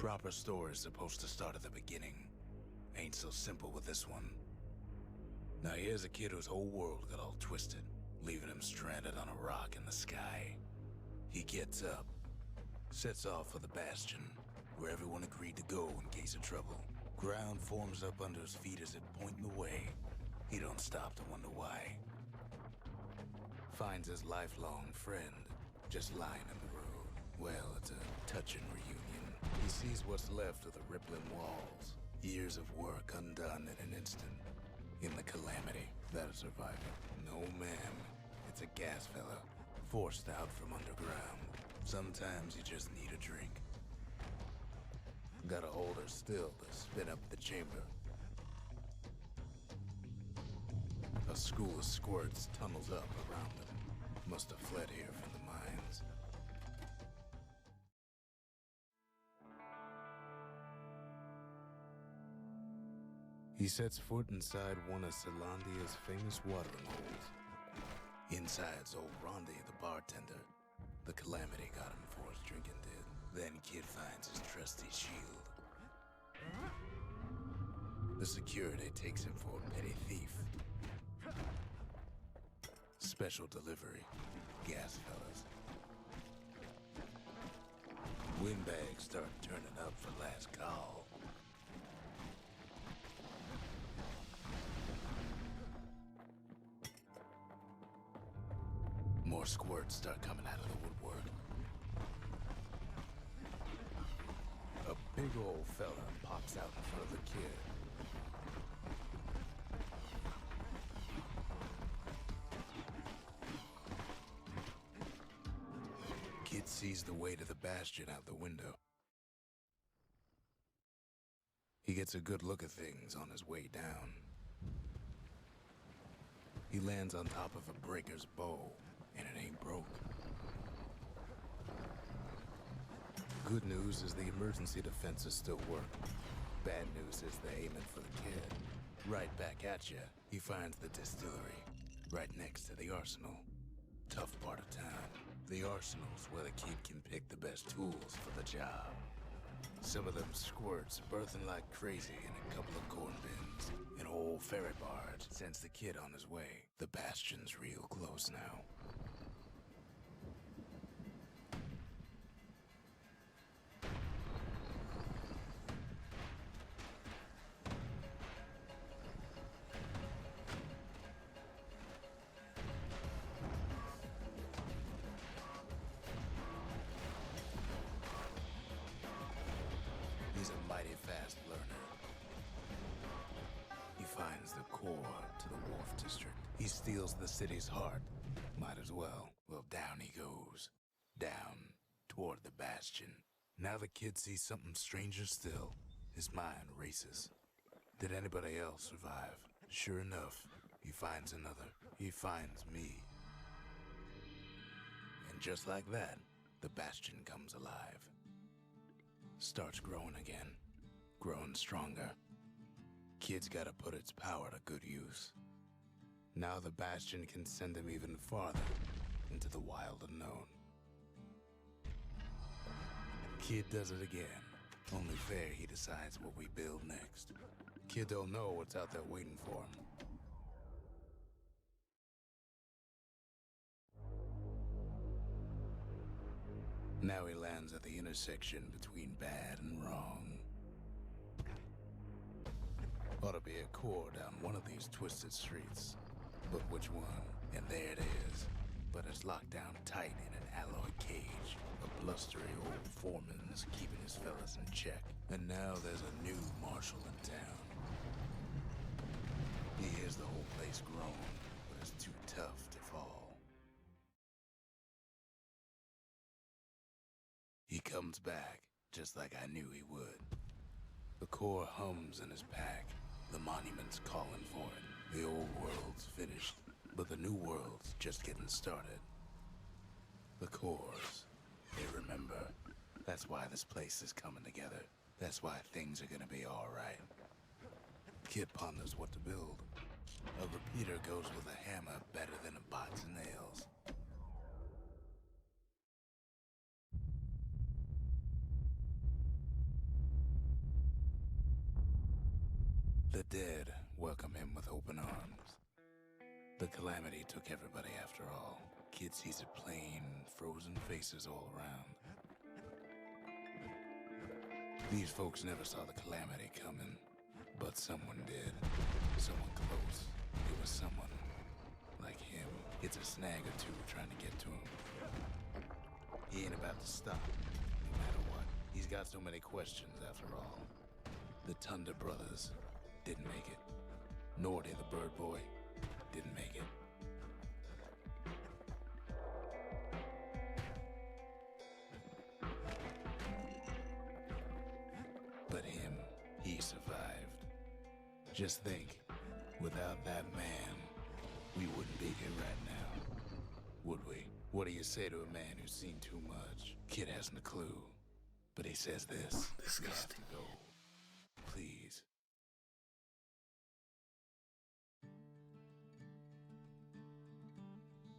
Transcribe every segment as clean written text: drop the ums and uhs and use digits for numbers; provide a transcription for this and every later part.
Proper story is supposed to start at the beginning. Ain't so simple with this one. Now here's a kid whose whole world got all twisted, leaving him stranded on a rock in the sky. He gets up, sets off for the Bastion, where everyone agreed to go in case of trouble. Ground forms up under his feet as it pointing the way. He don't stop to wonder why. Finds his lifelong friend just lying in the road. Well, it's a touching reunion. He sees what's left of the rippling walls. Years of work undone in an instant. In the calamity, that'll survive it. No, ma'am. It's a gas fella, forced out from underground. Sometimes you just need a drink. Gotta hold her still to spin up the chamber. A school of squirts tunnels up around them. Must have fled here from the mines. He sets foot inside one of Celandia's famous watering holes. Inside's old Rondi, the bartender. The calamity got him before his drinking did. Then Kid finds his trusty shield. The security takes him for a petty thief. Special delivery. Gas fellas. Windbags start turning up for last call. More squirts start coming out of the woodwork. A big old fella pops out in front of the kid. Kid sees the way to the Bastion out the window. He gets a good look at things on his way down. He lands on top of a breaker's bow, and it ain't broke. Good news is the emergency defenses still work. Bad news is they're aiming for the kid. Right back at you, he finds the distillery, right next to the arsenal. Tough part of town. The arsenal's where the kid can pick the best tools for the job. Some of them squirts birthing like crazy in a couple of corn bins. An old ferry barge sends the kid on his way. The Bastion's real close now. He's a mighty fast learner. He finds the core to the Wharf District. He steals the city's heart. Might as well. Well, down he goes. Down, toward the Bastion. Now the kid sees something stranger still. His mind races. Did anybody else survive? Sure enough, he finds another. He finds me. And just like that, the Bastion comes alive. Starts growing again, growing stronger. Kid's gotta put its power to good use. Now the Bastion can send him even farther into the wild unknown. Kid does it again. Only fair he decides what we build next. Kid don't know what's out there waiting for him. Now he lands at the intersection between bad and wrong. Ought to be a core down one of these twisted streets. But which one? And there it is. But it's locked down tight in an alloy cage. A blustery old foreman's keeping his fellas in check. And now there's a new marshal in town. He hears the whole place groan, but it's too tough to fall. He comes back, just like I knew he would. The core hums in his pack. The monument's calling for it. The old world's finished, but the new world's just getting started. The cores, they remember. That's why this place is coming together. That's why things are gonna be all right. Kid ponders what to build. A repeater goes with a hammer better than a box of nails. The dead welcome him with open arms. The calamity took everybody after all. Kid sees it plain, frozen faces all around. These folks never saw the calamity coming, but someone did. Someone close. It was someone like him. It's a snag or two trying to get to him. He ain't about to stop, no matter what. He's got so many questions after all. The Tunda brothers didn't make it. Nor did the Bird Boy didn't make it. But him, he survived. Just think, without that man, we wouldn't be here right now, would we? What do you say to a man who's seen too much? Kid hasn't a clue, but he says this. We have to go. Please.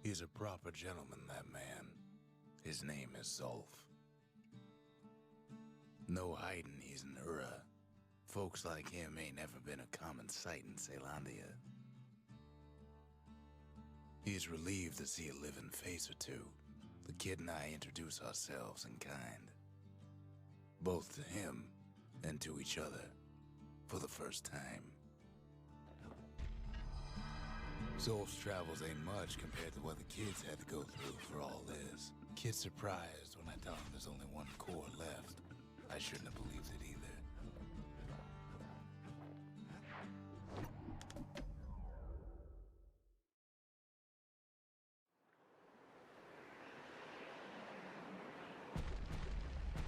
He's a proper gentleman, that man. His name is Zolf. No hiding he's an Ura. Folks like him ain't never been a common sight in Caelondia. He's relieved to see a living face or two. The kid and I introduce ourselves in kind. Both to him and to each other for the first time. Zolf's travels ain't much compared to what the kids had to go through for all this. Kid's surprised when I tell him there's only one core left. I shouldn't have believed it either.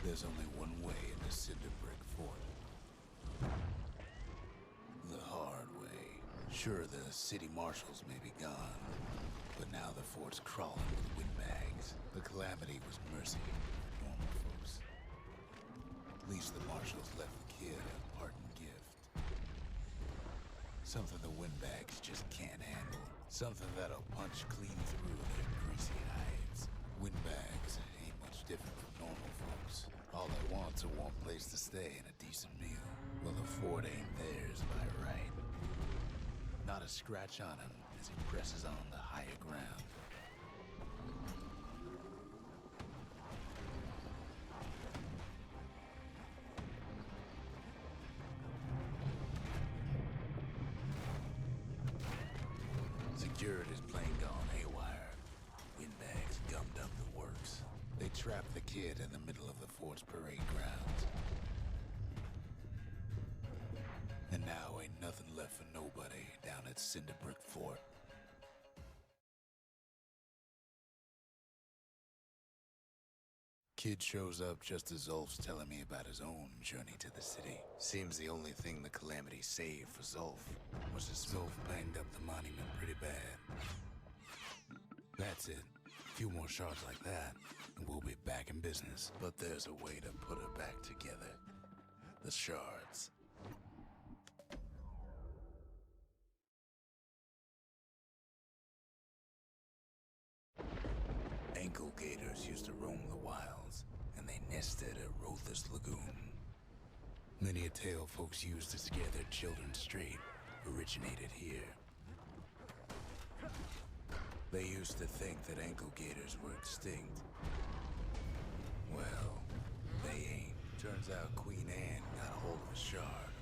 There's only one way into Cinder Brick Fort. The hard way. Sure, the city marshals may be gone, but now the fort's crawling with windbags. The calamity was mercy for normal folks. At least the marshals left the kid a parting gift. Something the windbags just can't handle. Something that'll punch clean through their greasy hides. Windbags ain't much different from normal folks. All they want's a warm place to stay and a decent meal. Well, the fort ain't theirs by right. Not a scratch on him as he presses on the higher ground. Security's plane gone haywire. Windbags gummed up the works. They trapped the kid in the middle of the fort's parade grounds. And now ain't nothing left for nobody down at Cinder Brick Fort. Kid shows up just as Zolf's telling me about his own journey to the city. Seems the only thing the calamity saved for Zolf was that Zolf banged up the monument pretty bad. That's it. A few more shards like that, and we'll be back in business. But there's a way to put her back together. The shards. Ankle gators used to roam the wilds, and they nested at Rothus Lagoon. Many a tale folks used to scare their children straight originated here. They used to think that ankle gators were extinct. Well, they ain't. Turns out Queen Anne got a hold of a shard.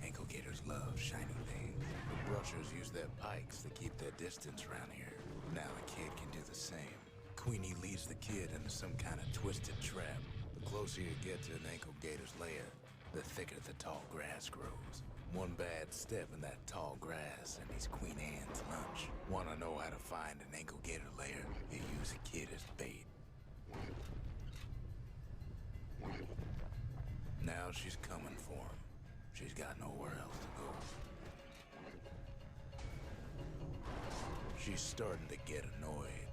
Ankle gators love shiny things. The brushers use their pikes to keep their distance around here. Now the kid can do the same. Queenie leads the kid into some kind of twisted trap. The closer you get to an ankle gator's lair, the thicker the tall grass grows. One bad step in that tall grass and he's Queen Anne's lunch. Wanna know how to find an ankle gator lair? You use a kid as bait. Now she's coming for him. She's got nowhere else to go. She's starting to get annoyed.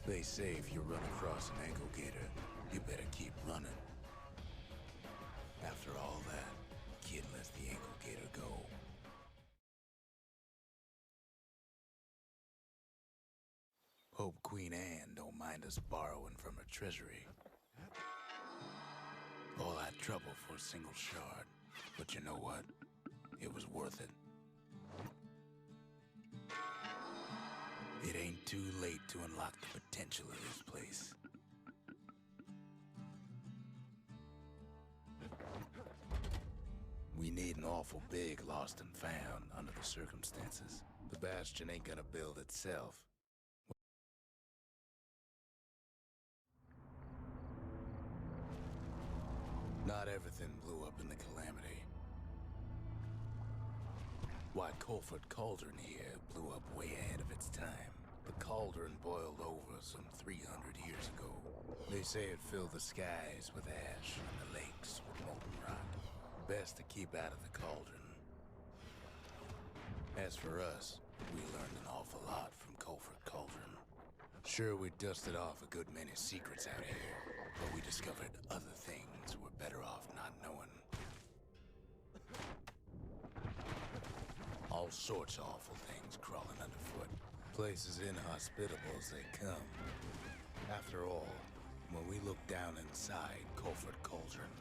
They say if you run across an ankle gator, you better keep running. After all that, kid lets the ankle gator go. Hope Queen Anne don't mind us borrowing from her treasury. All that trouble for a single shard. But you know what? it was worth it. It ain't too late to unlock the potential of this place. We need an awful big lost and found under the circumstances. The Bastion ain't gonna build itself. Not everything blew up in the calamity. Why, Colford Cauldron here blew up way ahead of its time. The cauldron boiled over some 300 years ago. They say it filled the skies with ash and the lakes with molten rock. Best to keep out of the cauldron. As for us, we learned an awful lot from Colford Cauldron. Sure, we dusted off a good many secrets out here, but we discovered other things we're better off not knowing. All sorts of awful things crawling underfoot. Places inhospitable as they come. After all, when we looked down inside Colford Cauldron,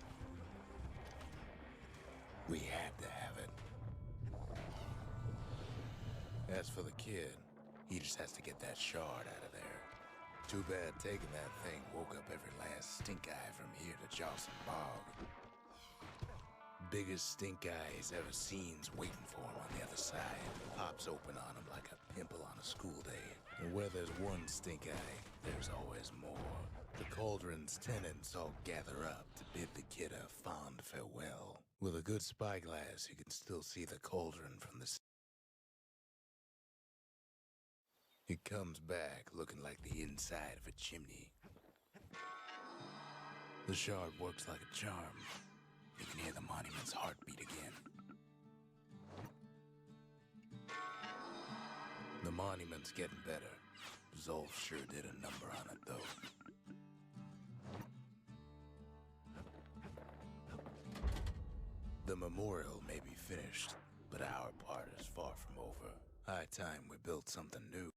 we had to have it. As for the kid, he just has to get that shard out of there. Too bad taking that thing woke up every last stink eye from here to Johnson Bog. Biggest stink eye he's ever seen's waiting for him on the other side. Pops open on him like a pimple on a school day. And where there's one stink eye, there's always more. The cauldron's tenants all gather up to bid the kid a fond farewell. With a good spyglass, you can still see the cauldron from the... It comes back looking like the inside of a chimney. The shard works like a charm. You can hear the monument's heartbeat again. The monument's getting better. Zolf sure did a number on it, though. The memorial may be finished, but our part is far from over. High time we built something new.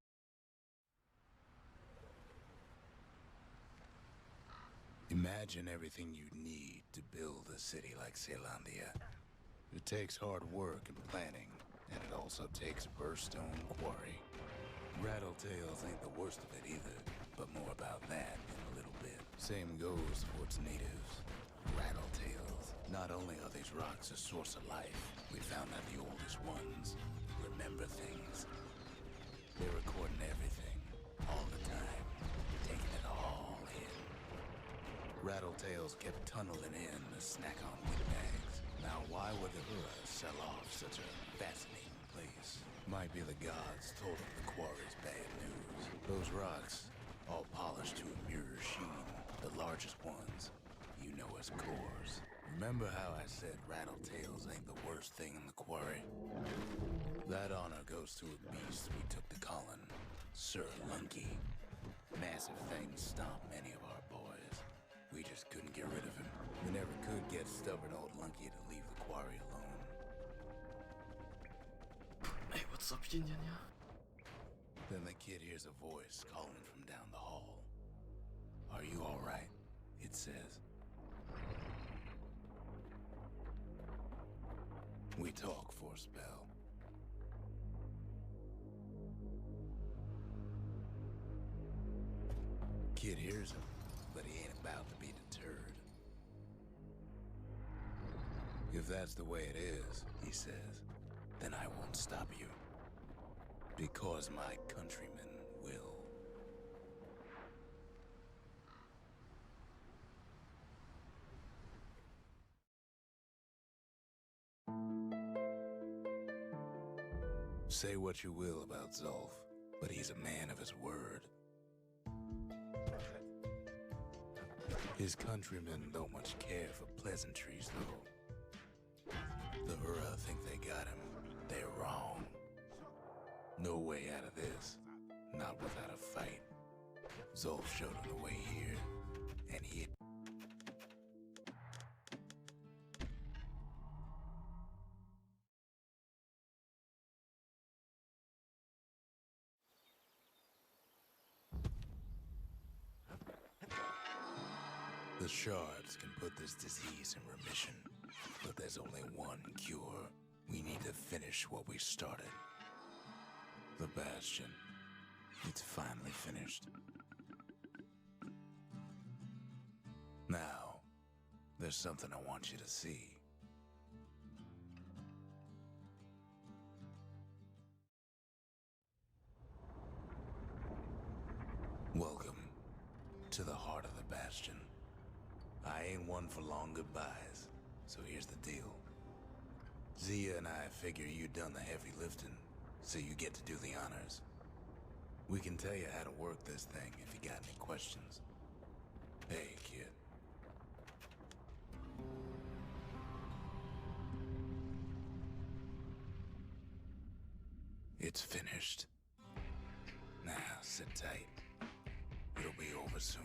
Imagine everything you'd need to build a city like Caelondia. It takes hard work and planning, and it also takes a burstone quarry. Rattletails ain't the worst of it either, but more about that in a little bit. Same goes for its natives. Rattletails. Not only are these rocks a source of life, we found that the oldest ones remember things. They're recording everything, all the time, taking it all in. Rattletails kept tunneling in to snack on windbags. Now why would the Hura sell off such a fascinating place? Might be the gods told them the quarry's bad news. Those rocks, all polished to a mirror sheen, the largest ones, you know as cores. Remember how I said Rattletails ain't the worst thing in the quarry? That honor goes to a beast we took to Colin, Sir Lunky. Massive things stomped many of our boys. We just couldn't get rid of him. We never could get stubborn old Lunky to leave the quarry alone. Hey, what's up, Yin Yang? Then the kid hears a voice calling from down the hall. Are you all right? It says. We talk for a spell. Kid hears him, but he ain't about to be deterred. If that's the way it is, he says, then I won't stop you. Because my countrymen will. Say what you will about Zolf, but he's a man of his word. His countrymen don't much care for pleasantries, though. The Hura think they got him. They're wrong. No way out of this. Not without a fight. Zolf showed him the way here, and he... The shards can put this disease in remission, but there's only one cure. We need to finish what we started. The Bastion. It's finally finished. Now, there's something I want you to see. Welcome to the heart of the Bastion. I ain't one for long goodbyes, so here's the deal. Zia and I figure you done the heavy lifting, so you get to do the honors. We can tell you how to work this thing if you got any questions. Hey, kid. It's finished. Now, sit tight. It'll be over soon.